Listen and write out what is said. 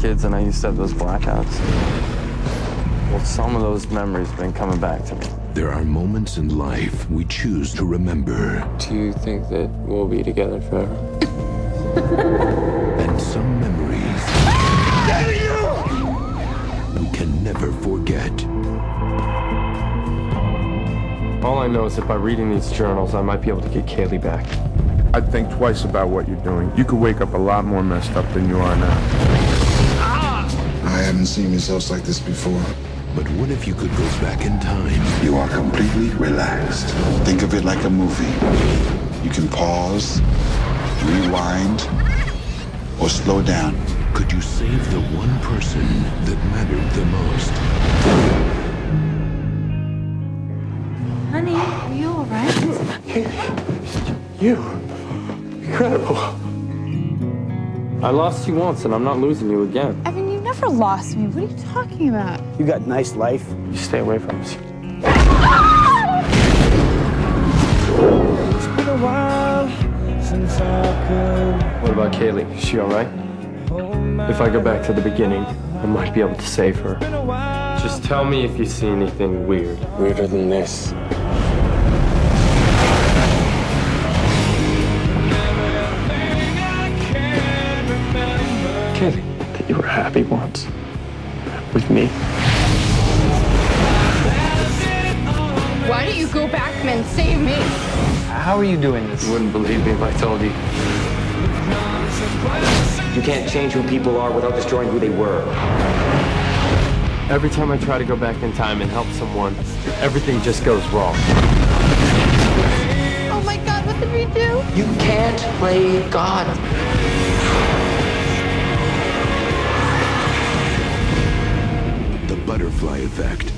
kids and I used to have those blackouts. Well, some of those memories have been coming back to me. There are moments in life we choose to remember. Do you think that we'll be together forever? And some memories we can never forget. All I know is that by reading these journals, I might be able to get Kaylee back. I'd think twice about what you're doing. You could wake up a lot more messed up than you are now. I haven't seen results like this before. But what if you could go back in time? You are completely relaxed. Think of it like a movie. You can pause, rewind, or slow down. Could you save the one person that mattered the most? Honey, are you all right? You. Incredible. I lost you once, and I'm not losing you again. Evan, you never lost me. What are you talking about? You got a nice life. You stay away from us. It's been a while since I could. What about Kaylee? Is she all right? If I go back to the beginning, I might be able to save her. Just tell me if you see anything weird. Weirder than this. Kaylee, that you were happy once. With me. Why don't you go back and save me? How are you doing this? You wouldn't believe me if I told you. You can't change who people are without destroying who they were. Every time I try to go back in time and help someone, everything just goes wrong. Oh my God, what did we do? You can't play God. The butterfly effect.